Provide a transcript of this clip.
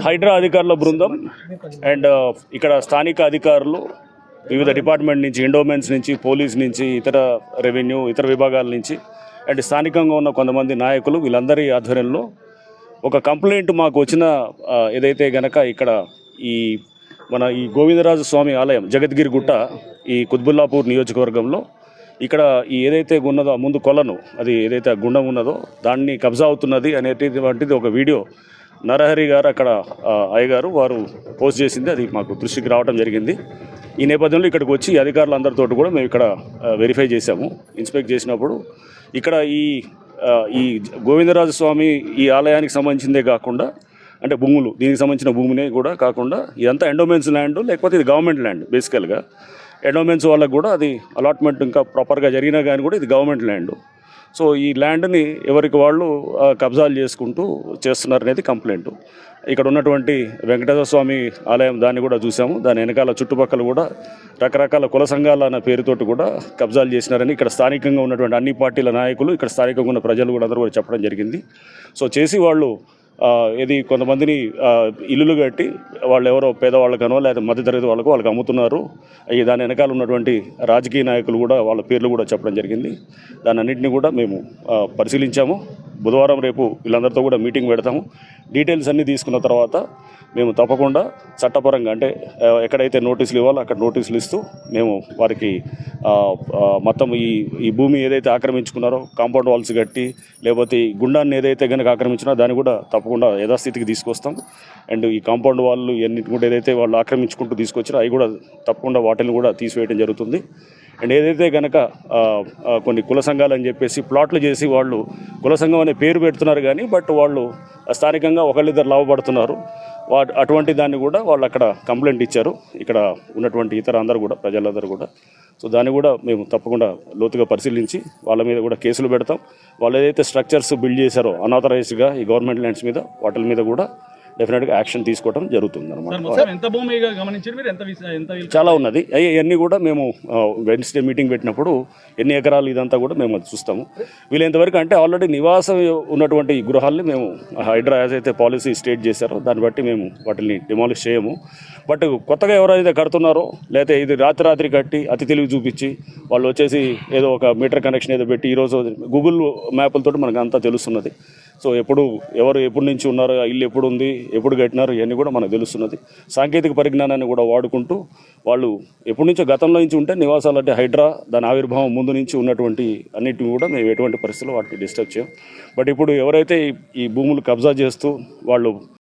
హైడ్రా అధికారుల బృందం అండ్ ఇక్కడ స్థానిక అధికారులు వివిధ డిపార్ట్మెంట్ నుంచి, ఎండోమెంట్స్ నుంచి, పోలీస్ నుంచి, ఇతర రెవెన్యూ, ఇతర విభాగాల నుంచి అండ్ స్థానికంగా ఉన్న కొంతమంది నాయకులు వీళ్ళందరి ఆధ్వర్యంలో ఒక కంప్లైంట్ మాకు వచ్చిన ఏదైతే గనక ఇక్కడ ఈ గోవిందరాజు స్వామి ఆలయం జగద్గిరి గుట్ట ఈ కుత్బుల్లాపూర్ నియోజకవర్గంలో ఇక్కడ ఏదైతే ఉన్నదో ముందు కొలను, అది ఏదైతే గుండం ఉన్నదో దాన్ని కబ్జా అవుతున్నది అనేటువంటిది ఒక వీడియో నరహరి గారు అక్కడ అయ్యగారు వారు పోస్ట్ చేసింది, అది మాకు దృష్టికి రావడం జరిగింది. ఈ నేపథ్యంలో ఇక్కడికి వచ్చి అధికారులందరితో కూడా మేము ఇక్కడ వెరిఫై చేశాము. ఇన్స్పెక్ట్ చేసినప్పుడు ఇక్కడ ఈ గోవిందరాజు స్వామి ఈ ఆలయానికి సంబంధించిందే కాకుండా అంటే భూములు, దీనికి సంబంధించిన భూమినే కూడా కాకుండా ఇదంతా ఎండోమెంట్స్ ల్యాండ్, లేకపోతే ఇది గవర్నమెంట్ ల్యాండ్. బేసికల్గా ఎండోమెంట్స్ వాళ్ళకు కూడా అది అలాట్మెంట్ ఇంకా ప్రాపర్గా జరిగినా కానీ కూడా ఇది గవర్నమెంట్ ల్యాండ్. సో ఈ ల్యాండ్ని ఎవరికి వాళ్ళు కబ్జాలు చేసుకుంటూ చేస్తున్నారనేది కంప్లైంట్. ఇక్కడ ఉన్నటువంటి వెంకటేశ్వర స్వామి ఆలయం దాన్ని కూడా చూసాము. దాని వెనకాల చుట్టుపక్కల కూడా రకరకాల కుల సంఘాల అన్న పేరుతోటి కూడా కబ్జాలు చేసినారని ఇక్కడ స్థానికంగా ఉన్నటువంటి అన్ని పార్టీల నాయకులు, ఇక్కడ స్థానికంగా ఉన్న ప్రజలు కూడా అందరూ కూడా చెప్పడం జరిగింది. సో చేసి వాళ్ళు కొంతమందిని ఇల్లులు కట్టి వాళ్ళు ఎవరో పేదవాళ్ళకనో లేదా మధ్యతరగతి వాళ్ళకి అమ్ముతున్నారు. దాని వెనకాల ఉన్నటువంటి రాజకీయ నాయకులు కూడా వాళ్ళ పేర్లు కూడా చెప్పడం జరిగింది. దాని అన్నింటినీ కూడా మేము పరిశీలించాము. బుధవారం రేపు వీళ్ళందరితో కూడా మీటింగ్ పెడతాము. డీటెయిల్స్ అన్నీ తీసుకున్న తర్వాత మేము తప్పకుండా చట్టపరంగా అంటే ఎక్కడైతే నోటీసులు ఇవ్వాలో అక్కడ నోటీసులు ఇస్తూ మేము వారికి మొత్తం ఈ భూమి ఏదైతే ఆక్రమించుకున్నారో కాంపౌండ్ వాల్స్ కట్టి, లేకపోతే ఈ గుండాన్ని ఏదైతే కనుక ఆక్రమించినా దాన్ని కూడా తప్పకుండా యథాస్థితికి తీసుకొస్తాం. అండ్ ఈ కాంపౌండ్ వాళ్ళు ఎన్నింటి కూడా ఏదైతే వాళ్ళు ఆక్రమించుకుంటూ తీసుకొచ్చారో అవి కూడా తప్పకుండా వాటిని కూడా తీసివేయడం జరుగుతుంది. అండ్ ఏదైతే కనుక కొన్ని కుల సంఘాలు అని చెప్పేసి ప్లాట్లు చేసి వాళ్ళు కుల సంఘం అనే పేరు పెడుతున్నారు కానీ బట్ వాళ్ళు స్థానికంగా ఒకళ్ళిద్దరు లాభపడుతున్నారు. అటువంటి దాన్ని కూడా వాళ్ళు అక్కడ కంప్లైంట్ ఇచ్చారు, ఇక్కడ ఉన్నటువంటి ఇతర అందరూ కూడా ప్రజలందరూ కూడా. సో దాన్ని కూడా మేము తప్పకుండా లోతుగా పరిశీలించి వాళ్ళ మీద కూడా కేసులు పెడతాం. వాళ్ళు ఏదైతే స్ట్రక్చర్స్ బిల్డ్ చేశారో అనాథరైజ్డ్గా ఈ గవర్నమెంట్ ల్యాండ్స్ మీద వాటి మీద కూడా డెఫినెట్గా యాక్షన్ తీసుకోవడం జరుగుతుంది అనమాట. చాలా ఉన్నది. అవన్నీ కూడా మేము వెన్స్డే మీటింగ్ పెట్టినప్పుడు ఎన్ని ఎకరాలు ఇదంతా కూడా మేము అది చూస్తాము. వీలైనంతవరకు అంటే ఆల్రెడీ నివాసం ఉన్నటువంటి ఈ గృహాల్ని మేము హైడ్రా ఏదైతే పాలసీ స్టేట్ చేశారో దాన్ని బట్టి మేము వాటిని డిమాలిష్ చేయము. బట్ కొత్తగా ఎవరైతే కడుతున్నారో లేకపోతే ఇది రాత్రి కట్టి అతి తెలివి చూపించి వాళ్ళు వచ్చేసి ఏదో ఒక మీటర్ కనెక్షన్ ఏదో పెట్టి ఈరోజు గూగుల్ మ్యాప్లతో మనకు అంతా తెలుస్తున్నది. సో ఎవరు ఎప్పటి నుంచి ఉన్నారో, ఇల్లు ఎప్పుడు ఉంది, ఎప్పుడు కట్టినారు, ఇవన్నీ కూడా మనకు తెలుస్తున్నది. సాంకేతిక పరిజ్ఞానాన్ని కూడా వాడుకుంటూ వాళ్ళు ఎప్పటి నుంచో గతంలో నుంచి ఉంటే నివాసాలు అంటే హైడ్రా దాని ఆవిర్భావం ముందు నుంచి ఉన్నటువంటి అన్నిటిని కూడా మేము ఎటువంటి పరిస్థితుల్లో వాటిని డిస్టర్బ్ చేయం. బట్ ఇప్పుడు ఎవరైతే ఈ భూములు కబ్జా చేస్తూ వాళ్ళు